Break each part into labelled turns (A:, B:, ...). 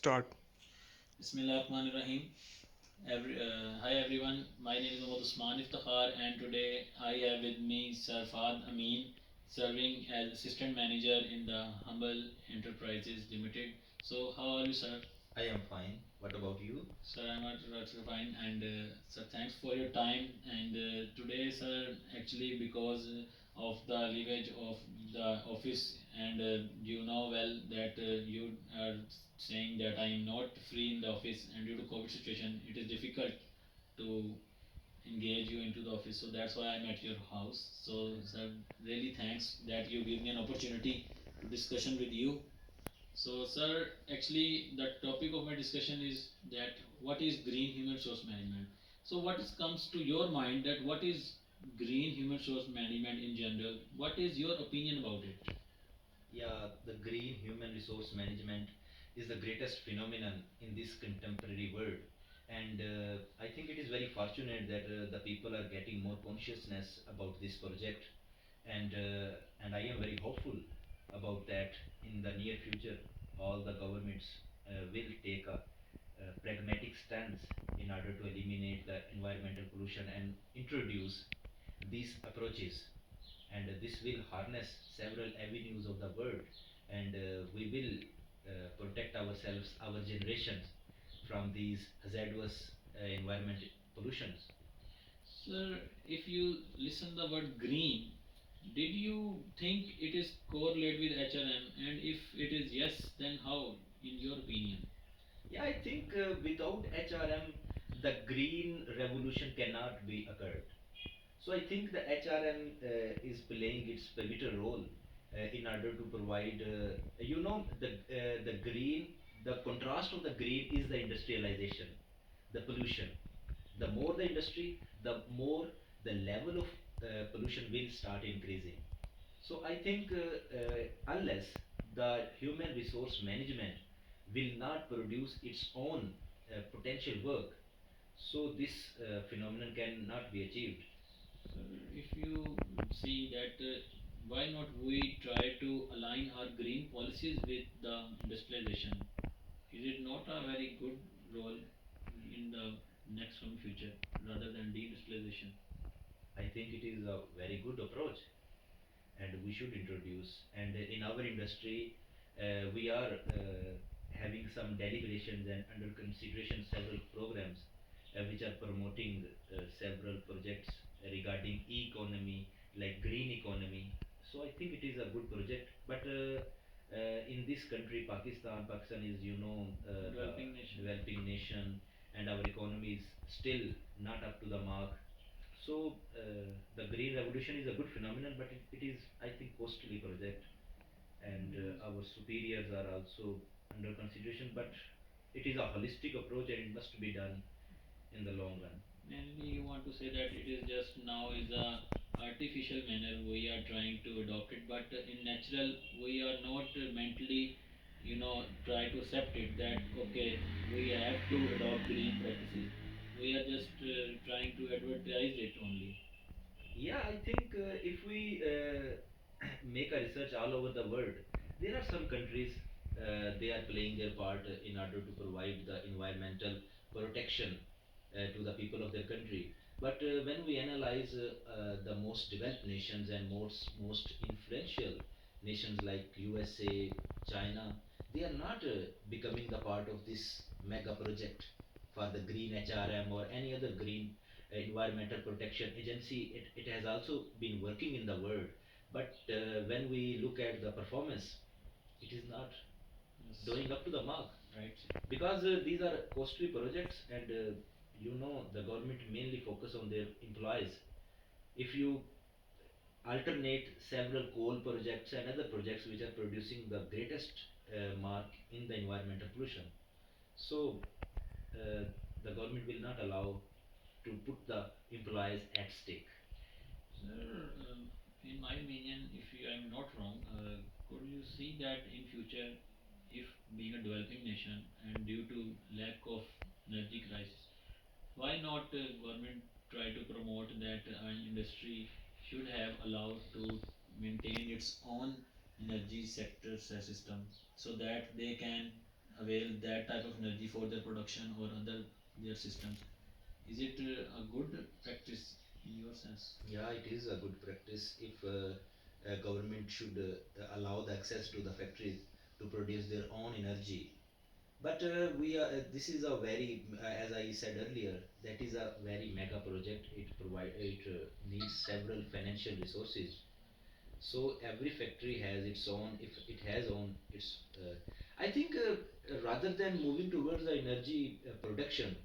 A: Start.
B: Bismillahirrahmanirrahim. Hi everyone, my name is Mohammad Usman Iftakhar and today I have with me Sir Fahd Amin serving as Assistant Manager in the Humble Enterprises Limited. So how are you, sir?
C: I am fine. What about you?
B: Sir, I'm at fine and sir, thanks for your time. And today, sir, actually because of the leverage of the office, and you know well that you are saying that I am not free in the office, and due to COVID situation, it is difficult to engage you into the office. So that's why I'm at your house. So, sir, really thanks that you give me an opportunity to discussion with you. So, sir, actually, the topic of my discussion is that what is green human resource management? So, comes to your mind that what is green human resource management in general? What is your opinion about it?
C: Yeah, the green human resource management is the greatest phenomenon in this contemporary world. And I think it is very fortunate that the people are getting more consciousness about this project. And I am very hopeful about that in the near future. All the governments will take a pragmatic stance in order to eliminate the environmental pollution and introduce these approaches, and this will harness several avenues of the world, and we will protect ourselves, our generations, from these hazardous environment pollutions.
B: Sir, if you listen the word green, did you think it is correlated with HRM? And if it is yes, then how, in your opinion?
C: Yeah, I think without HRM, the green revolution cannot be occurred. So I think the HRM is playing its pivotal role in order to provide, the green. The contrast of the green is the industrialization, the pollution. The more the industry, the more the level of pollution will start increasing. So I think unless the human resource management will not produce its own potential work, so this phenomenon cannot be achieved.
B: So if you see that, why not we try to align our green policies with the industrialization? Is it not a very good role in the next coming future rather than deindustrialization?
C: I think it is a very good approach, and we should introduce. And in our industry, we are having some deliberations and under consideration several programs which are promoting several projects regarding e-economy, like green economy. So I think it is a good project. But in this country, Pakistan is, the
B: Developing nation.
C: developing nation, and our economy is still not up to the mark. So the green revolution is a good phenomenon, but it is, I think, costly project, and
B: Yes.
C: our superiors are also under consideration. But it is a holistic approach, and it must be done in the long run.
B: Mainly, you want to say that it is just now is a artificial manner we are trying to adopt it, but in natural we are not mentally, try to accept it that okay, we have to adopt green practices. We are just trying to advertise it only.
C: Yeah, I think if we make a research all over the world, there are some countries they are playing their part in order to provide the environmental protection to the people of their country. But when we analyze the most developed nations and most influential nations like USA, China, they are not becoming the part of this mega project for the green HRM or any other green environmental protection agency. It has also been working in the world, but when we look at the performance, it is not
B: Yes.
C: doing up to the mark,
B: Right.
C: because these are costly projects, and the government mainly focus on their employees. If you alternate several coal projects and other projects which are producing the greatest mark in the environmental pollution, so uh, the government will not allow to put the employees at stake.
B: Sir, in my opinion, if I'm not wrong, could you see that in future, if being a developing nation and due to lack of energy crisis, why not government try to promote that industry should have allowed to maintain its own energy sector system so that they can avail that type of energy for their production or other their systems. Is it a good practice in your sense?
C: Yeah, it is a good practice if a government should allow the access to the factories to produce their own energy. But we are. This is a very, as I said earlier, that is a very mega project. It needs several financial resources. So every factory has its own. If it has own its, I think rather than moving towards the energy production,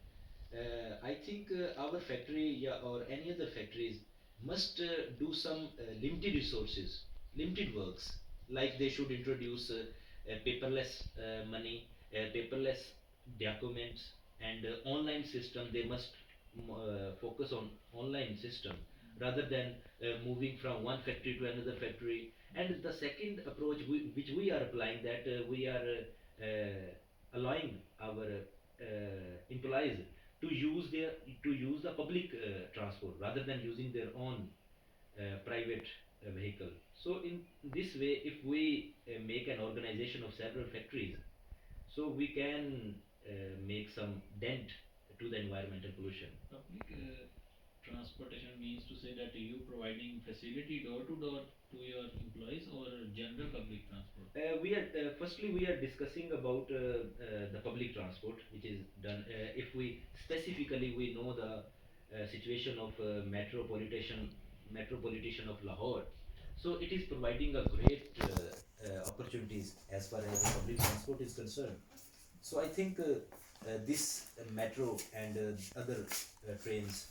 C: I think our factory, yeah, or any other factories must do some limited resources, limited works. Like they should introduce paperless money, paperless documents, and online system. They must focus on online system rather than moving from one factory to another factory. And the second approach which we are applying, that we are allowing our employees to use their to use the public transport rather than using their own private vehicle. So in this way, if we make an organization of several factories, so we can make some dent to the environmental pollution.
B: Public transportation means to say that you providing facility door to door to your employees or general public transport?
C: We are firstly we are discussing about the public transport, which is done. If we specifically we know the situation of metropolitan of Lahore, so it is providing a great opportunities as far as the public transport is concerned. So I think this metro and other trains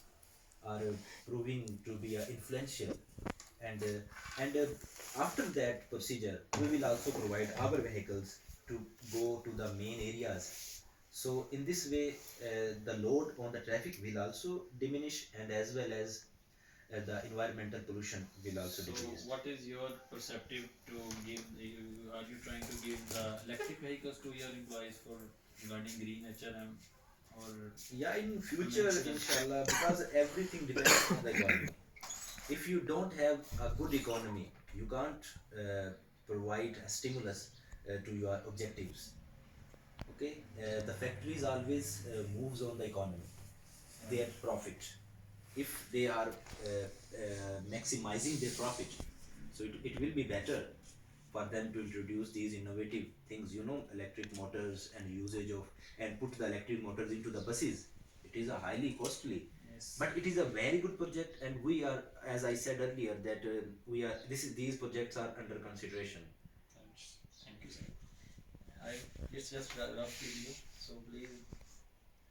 C: are proving to be influential, and after that procedure we will also provide our vehicles to go to the main areas. So in this way the load on the traffic will also diminish, and as well as the environmental pollution will also
B: So,
C: decrease.
B: what is your perspective to give? Are you trying to give the electric vehicles to your employees for regarding green HRM or?
C: Yeah, in future, inshallah, because everything depends on the economy. If you don't have a good economy, you can't provide a stimulus to your objectives. Okay, the factories always moves on the economy, their profit. If they are maximizing their profit, so it will be better for them to introduce these innovative things, electric motors and usage of, and put the electric motors into the buses. It is a highly costly,
B: Yes.
C: but it is a very good project, and we are, as I said earlier, that these projects are under consideration.
B: Thank you, sir. I It's just wrap up with you.